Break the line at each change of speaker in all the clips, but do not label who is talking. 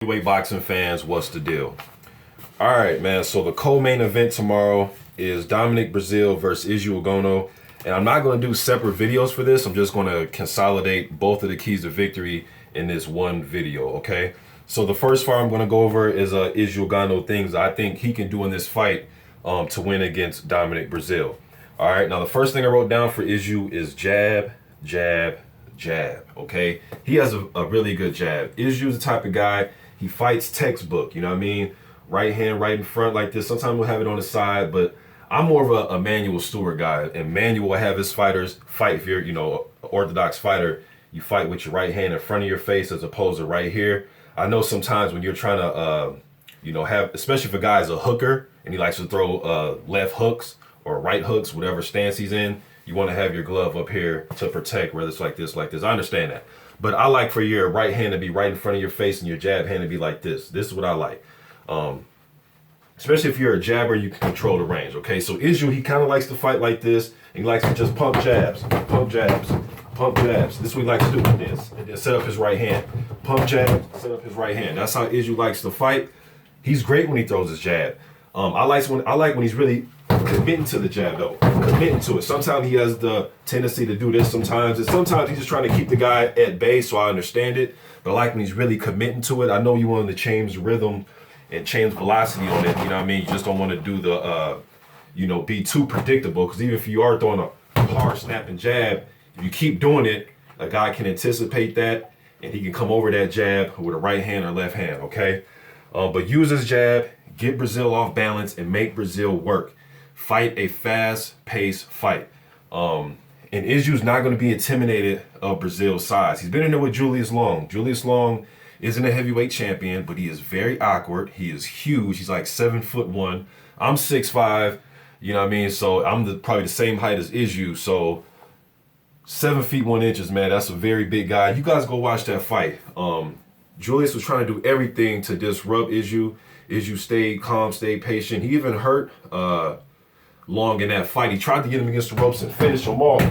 Weight boxing fans, what's the deal? All right, man. So the co-main event tomorrow is Dominic Breazeale versus Ugonoh, and I'm not going to do separate videos for this. I'm just going to consolidate both of the keys to victory in this one video. Okay. So the first fight I'm going to go over is Ugonoh things I think he can do in this fight to win against Dominic Breazeale. All right. Now the first thing I wrote down for Isu is jab, jab, jab. Okay. He has a really good jab. Isu's the type of guy. He fights textbook, you know what I mean? Right hand right in front like this. Sometimes we'll have it on the side, but I'm more of a Manuel Stewart guy. And Manuel will have his fighters fight. If you're, an orthodox fighter, you fight with your right hand in front of your face as opposed to right here. I know sometimes when you're trying to, have, especially if a guy's a hooker and he likes to throw left hooks or right hooks, whatever stance he's in, you want to have your glove up here to protect, whether it's like this. I understand that. But I like for your right hand to be right in front of your face and your jab hand to be like this. This is what I like. Especially if you're a jabber, you can control the range, okay? So Isu, he kind of likes to fight like this. He likes to just pump jabs, pump jabs, pump jabs. This is what he likes to do with this. And then set up his right hand. Pump jab, set up his right hand. That's how Isu likes to fight. He's great when he throws his jab. I like when he's really committing to the jab though, committing to it. Sometimes he has the tendency to do this sometimes, and sometimes he's just trying to keep the guy at bay, so I understand it. But I like when he's really committing to it. I know you want to change rhythm and change velocity on it, you know what I mean? You just don't want to do the, be too predictable, because even if you are throwing a hard snapping jab, if you keep doing it, a guy can anticipate that, and he can come over that jab with a right hand or left hand, okay? But use his jab, get Breazeale off balance, and make Breazeale work. Fight a fast-paced fight. And Isu's not going to be intimidated of Breazeale's size. He's been in there with Julius Long. Julius Long isn't a heavyweight champion, but he is very awkward. He is huge. He's like 7'1". I'm 6'5", you know what I mean? So I'm probably the same height as Isu. So 7 feet 1 inches, man. That's a very big guy. You guys go watch that fight. Julius was trying to do everything to disrupt Isu. Isu stayed calm, stayed patient. He even hurt Long in that fight. He tried to get him against the ropes and finish him off,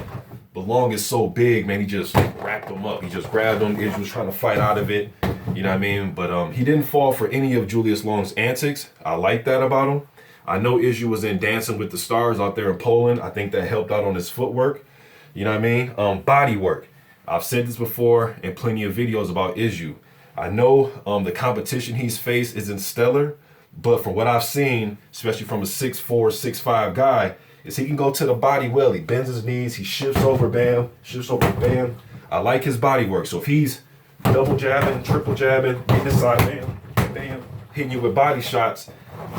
but Long is so big, man, he just wrapped him up. He just grabbed him. Isu was trying to fight out of it, you know what I mean? But he didn't fall for any of Julius Long's antics. I like that about him. I know Isu was in Dancing with the Stars out there in Poland. I think that helped out on his footwork, you know what I mean? Body work. I've said this before in plenty of videos about Isu. I know the competition he's faced isn't stellar, but from what I've seen, especially from a 6'4", 6'5" guy, is he can go to the body well. He bends his knees, he shifts over, bam, shifts over, bam. I like his body work. So if he's double jabbing, triple jabbing, hitting the side, bam, bam, hitting you with body shots,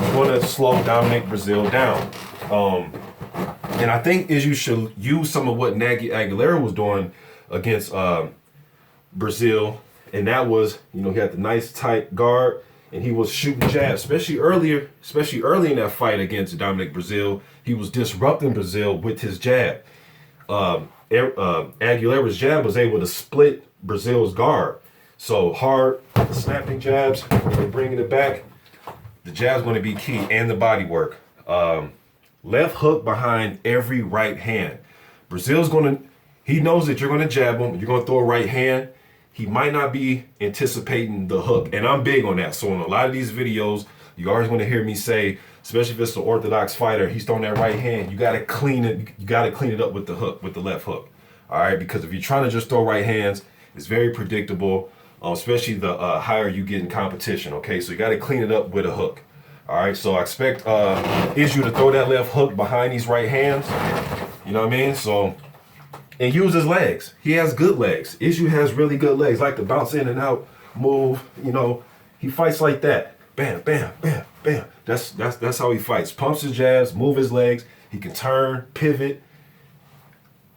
you want to slow Dominic Breazeale down. And I think Isu should use some of what Nagy Aguilera was doing against Breazeale, and that was, he had the nice tight guard, and he was shooting jabs, especially early in that fight against Dominic Breazeale. He was disrupting Breazeale with his jab. Aguilera's jab was able to split Breazeale's guard. So hard snapping jabs and bringing it back. The jab's going to be key, and the body work. Left hook behind every right hand. Breazeale's he knows that you're going to jab him. You're going to throw a right hand. He might not be anticipating the hook, and I'm big on that. So in a lot of these videos, you always want to hear me say, especially if it's an orthodox fighter, he's throwing that right hand, you got to clean it. You got to clean it up with the hook, with the left hook. All right, because if you're trying to just throw right hands, it's very predictable, especially the higher you get in competition. Okay, so you got to clean it up with a hook. All right, so I expect Isu to throw that left hook behind these right hands. You know what I mean? So. And use his legs. He has good legs. Isu has really good legs, like to bounce in and out, move. He fights like that. Bam, bam, bam, bam. That's how he fights. Pumps his jabs, move his legs. He can turn, pivot.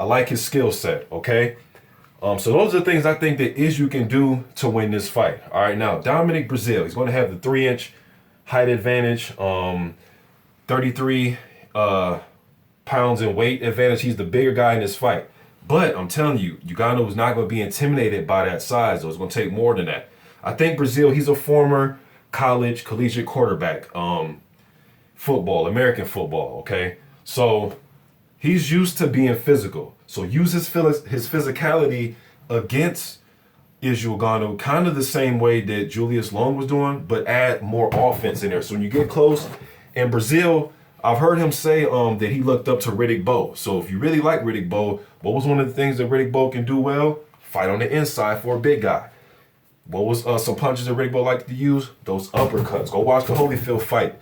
I like his skill set. Okay. So those are the things I think that Isu can do to win this fight. All right. Now Dominic Breazeale, he's going to have the 3-inch height advantage. 33 pounds in weight advantage. He's the bigger guy in this fight. But I'm telling you, Ugonoh is not going to be intimidated by that size, though. It's going to take more than that. I think Breazeale, he's a former collegiate quarterback, football, American football, okay? So he's used to being physical. So use his physicality against Isuano kind of the same way that Julius Long was doing, but add more offense in there. So when you get close, and Breazeale, I've heard him say that he looked up to Riddick Bowe. So if you really like Riddick Bowe, what was one of the things that Riddick Bowe can do well? Fight on the inside for a big guy. What was some punches that Riddick Bowe liked to use? Those uppercuts. Go watch the Holyfield fight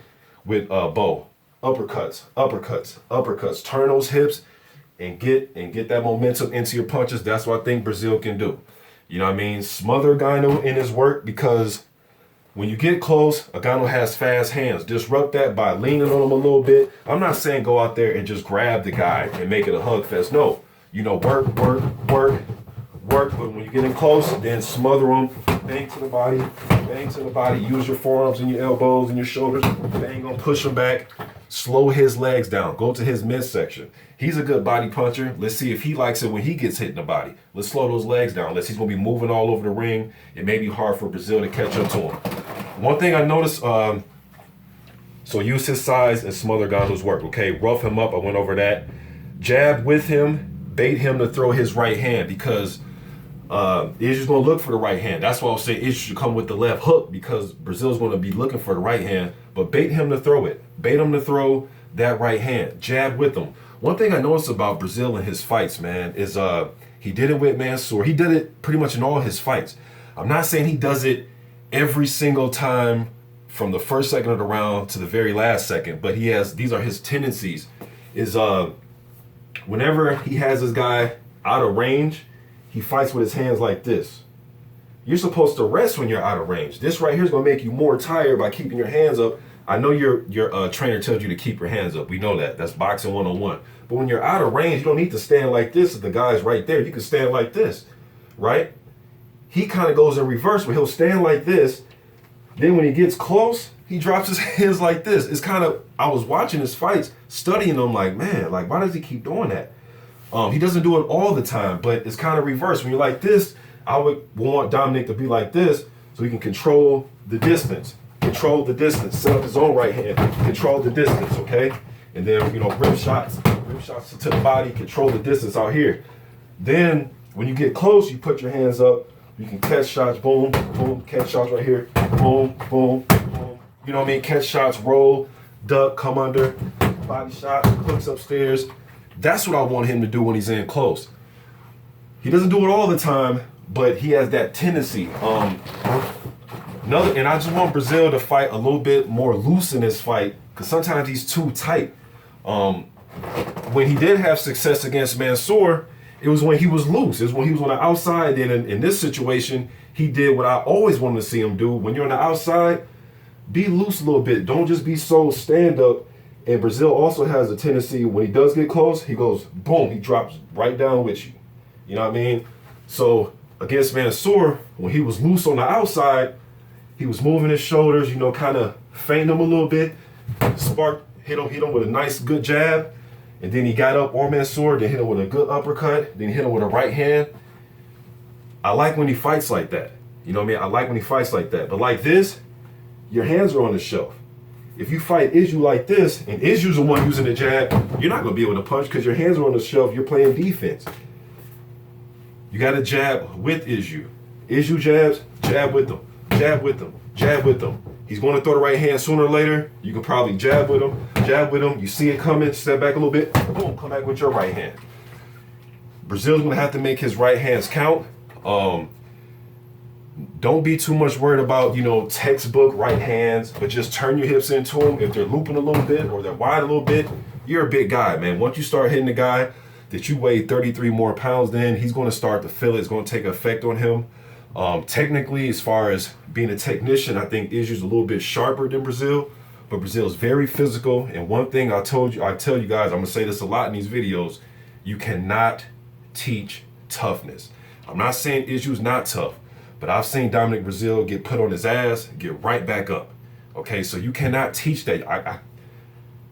with Bowe. Uppercuts, uppercuts, uppercuts. Turn those hips and get that momentum into your punches. That's what I think Breazeale can do. You know what I mean? Smother Ugonoh in his work, because when you get close, Ugonoh has fast hands. Disrupt that by leaning on him a little bit. I'm not saying go out there and just grab the guy and make it a hug fest. No, you know, work, work, work, work. But when you get in close, then smother him. Bang to the body, bang to the body. Use your forearms and your elbows and your shoulders. Bang on, push him back. Slow his legs down. Go to his midsection. He's a good body puncher. Let's see if he likes it when he gets hit in the body. Let's slow those legs down. Unless he's going to be moving all over the ring, it may be hard for Breazeale to catch up to him. One thing I noticed, so use his size and smother Ugonoh's work. Okay, rough him up. I went over that. Jab with him, bait him to throw his right hand, because Isu's going to look for the right hand. That's why I'll say Isu should come with the left hook, because Breazeale's going to be looking for the right hand. But bait him to throw it. Bait him to throw that right hand. Jab with him. One thing I noticed about Breazeale in his fights, man, is he did it with Mansoor. He did it pretty much in all his fights. I'm not saying he does it every single time from the first second of the round to the very last second, but these are his tendencies. Is whenever he has this guy out of range, he fights with his hands like this. You're supposed to rest when you're out of range. This right here is going to make you more tired by keeping your hands up. I know your trainer tells you to keep your hands up. We know that. That's boxing 101. But when you're out of range, you don't need to stand like this if the guy's right there. You can stand like this, right? He kind of goes in reverse where he'll stand like this. Then when he gets close, he drops his hands like this. It's kind of, I was watching his fights, studying them like, man, like, why does he keep doing that? He doesn't do it all the time, but it's kind of reverse. When you're like this, I would want DOMINIC to be like this so he can control the distance. Control the distance. Set up his own right hand. Control the distance, okay? And then, you know, rip shots to the body. Control the distance out here. Then, when you get close, you put your hands up. You can catch shots, boom, boom. Catch shots right here, boom, boom, boom. You know what I mean? Catch shots, roll, duck, come under, body shot, hooks upstairs. That's what I want him to do when he's in close. He doesn't do it all the time, but he has that tendency. And I just want Breazeale to fight a little bit more loose in this fight, because sometimes he's too tight. When he did have success against Mansoor, it was when he was loose. It was when he was on the outside. Then in this situation, he did what I always wanted to see him do. When you're on the outside, be loose a little bit. Don't just be so stand up. And Breazeale also has a tendency, when he does get close, he goes, boom, he drops right down with you. You know what I mean? So against Mansoor, when he was loose on the outside, he was moving his shoulders, you know, kind of feinting him a little bit. Spark, hit him with a nice, good jab. And then he got up on Mansoor, then hit him with a good uppercut, then hit him with a right hand. I like when he fights like that. You know what I mean? I like when he fights like that. But like this, your hands are on the shelf. If you fight Isu like this, and Isu's the one using the jab, you're not going to be able to punch because your hands are on the shelf. You're playing defense. You got to jab with Isu. Isu jabs, jab with them. Jab with them. Jab with them. He's going to throw the right hand sooner or later. You can probably jab with him. Jab with him. You see it coming. Step back a little bit. Boom. Come back with your right hand. Breazeale's going to have to make his right hands count. Don't be too much worried about, you know, textbook right hands, but just turn your hips into them. If they're looping a little bit or they're wide a little bit, you're a big guy, man. Once you start hitting the guy that you weigh 33 more pounds, then he's going to start to feel it. It's going to take effect on him. Technically, as far as being a technician, I think Isu's a little bit sharper than Breazeale, but Breazeale's very physical. And one thing I tell you guys, I'm going to say this a lot in these videos, you cannot teach toughness. I'm not saying Isu's not tough, but I've seen Dominic Breazeale get put on his ass, get right back up. Okay, so you cannot teach that.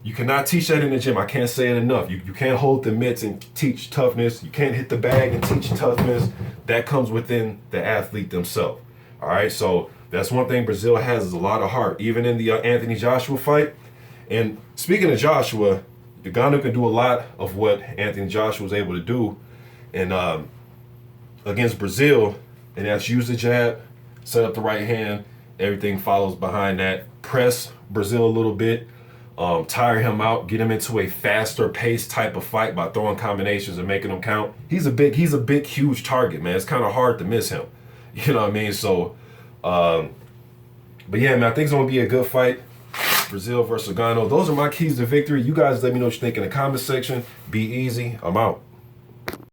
You cannot teach that in the gym. I can't say it enough. You can't hold the mitts and teach toughness. You can't hit the bag and teach toughness. That comes within the athlete themselves. All right, so that's one thing Breazeale has, is a lot of heart, even in the Anthony Joshua fight. And speaking of Joshua, Ugonoh can do a lot of what Anthony Joshua was able to do. And against Breazeale, and that's use the jab, set up the right hand, everything follows behind that. Press Breazeale a little bit, tire him out, get him into a faster pace type of fight by throwing combinations and making them count. He's a big, huge target, man. It's kind of hard to miss him. You know what I mean? So, but yeah, man, I think it's gonna be a good fight. Breazeale versus Ugonoh. Those are my keys to victory. You guys let me know what you think in the comment section. Be easy. I'm out.